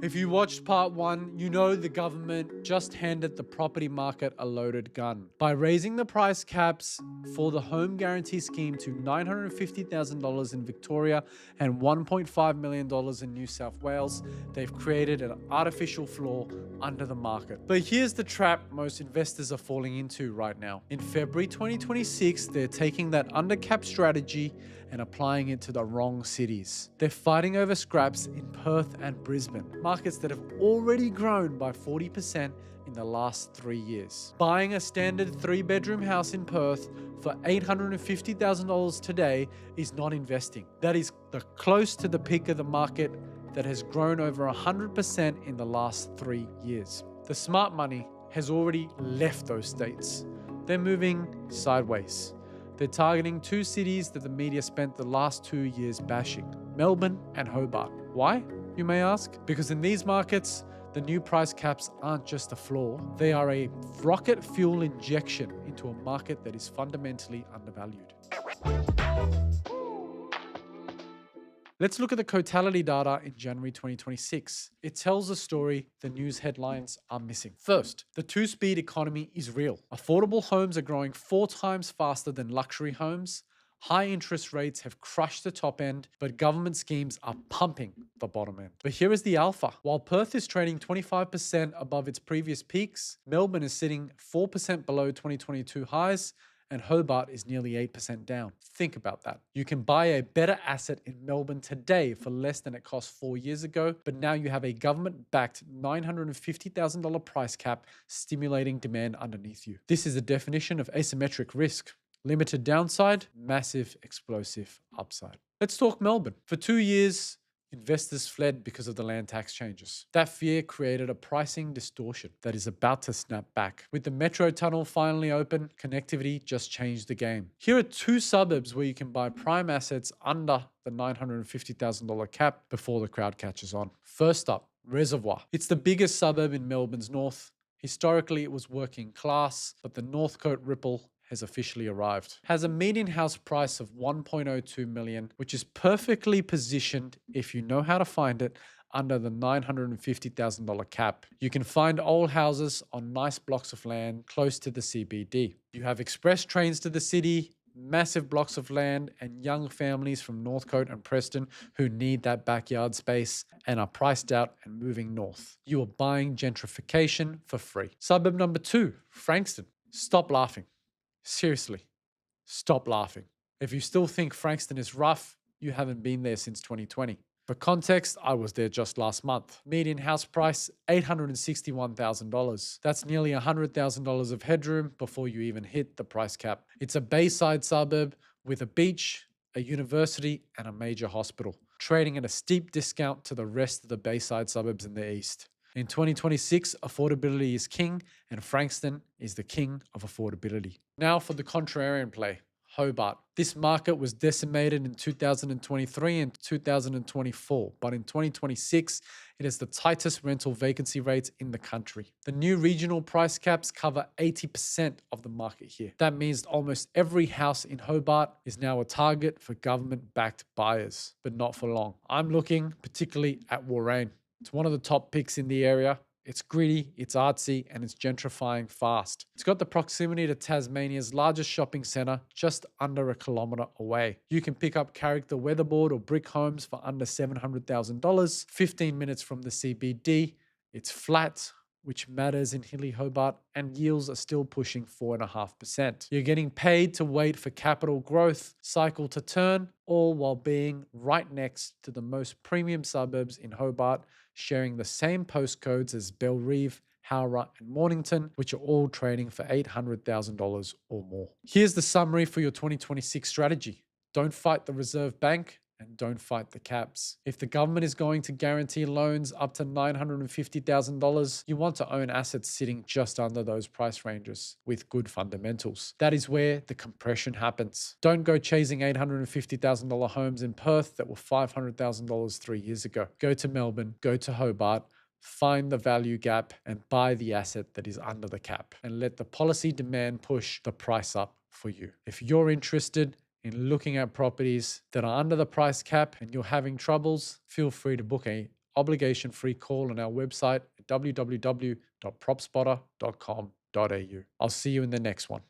If you watched part one, you know the government just handed the property market a loaded gun. By raising the price caps for the home guarantee scheme to $950,000 in Victoria and $1.5 million in New South Wales, they've created an artificial floor under the market. But here's the trap most investors are falling into right now. In February 2026, they're taking that undercap strategy and applying it to the wrong cities. They're fighting over scraps in Perth and Brisbane, markets that have already grown by 40% in the last 3 years. Buying a standard 3-bedroom house in Perth for $850,000 today is not investing. That is close to the peak of the market that has grown over 100% in the last 3 years. The smart money has already left those states. They're moving sideways. They're targeting 2 cities that the media spent the last 2 years bashing: Melbourne and Hobart. Why, you may ask? Because in these markets, the new price caps aren't just a floor, they are a rocket fuel injection into a market that is fundamentally undervalued. Let's look at the totality data in January 2026. It tells a story the news headlines are missing. First, the two-speed economy is real. Affordable homes are growing 4 times faster than luxury homes. High interest rates have crushed the top end, but government schemes are pumping the bottom end. But here is the alpha. While Perth is trading 25% above its previous peaks, Melbourne is sitting 4% below 2022 highs, and Hobart is nearly 8% down. Think about that. You can buy a better asset in Melbourne today for less than it cost 4 years ago, but now you have a government-backed $950,000 price cap stimulating demand underneath you. This is the definition of asymmetric risk. Limited downside, massive explosive upside. Let's talk Melbourne. For 2 years, investors fled because of the land tax changes. That fear created a pricing distortion that is about to snap back. With the metro tunnel finally open, connectivity just changed the game. Here are 2 suburbs where you can buy prime assets under the $950,000 cap before the crowd catches on. First up, Reservoir. It's the biggest suburb in Melbourne's north. Historically, it was working class, but the Northcote ripple has officially arrived. Has a median house price of $1.02 million, which is perfectly positioned, if you know how to find it, under the $950,000 cap. You can find old houses on nice blocks of land close to the CBD. You have express trains to the city, massive blocks of land, and young families from Northcote and Preston who need that backyard space and are priced out and moving north. You are buying gentrification for free. Suburb number 2, Frankston. Stop laughing. Seriously, stop laughing. If you still think Frankston is rough, you haven't been there since 2020. For context, I was there just last month. Median house price, $861,000. That's nearly $100,000 of headroom before you even hit the price cap. It's a bayside suburb with a beach, a university, and a major hospital, trading at a steep discount to the rest of the bayside suburbs in the east. In 2026, affordability is king, and Frankston is the king of affordability. Now for the contrarian play, Hobart. This market was decimated in 2023 and 2024, but in 2026, it has the tightest rental vacancy rates in the country. The new regional price caps cover 80% of the market here. That means almost every house in Hobart is now a target for government-backed buyers, but not for long. I'm looking particularly at Warrane. It's one of the top picks in the area. It's gritty, it's artsy, and it's gentrifying fast. It's got the proximity to Tasmania's largest shopping centre just under a kilometre away. You can pick up character weatherboard or brick homes for under $700,000, 15 minutes from the CBD. It's flat, which matters in hilly Hobart, and yields are still pushing 4.5%. You're getting paid to wait for capital growth cycle to turn, all while being right next to the most premium suburbs in Hobart, sharing the same postcodes as Bellerive, Howrah, and Mornington, which are all trading for $800,000 or more. Here's the summary for your 2026 strategy. Don't fight the Reserve Bank, and don't fight the caps. If the government is going to guarantee loans up to $950,000, you want to own assets sitting just under those price ranges with good fundamentals. That is where the compression happens. Don't go chasing $850,000 homes in Perth that were $500,000 3 years ago. Go to Melbourne, go to Hobart, find the value gap and buy the asset that is under the cap and let the policy demand push the price up for you. If you're interested in looking at properties that are under the price cap and you're having troubles, feel free to book a obligation-free call on our website at www.propspotter.com.au. I'll see you in the next one.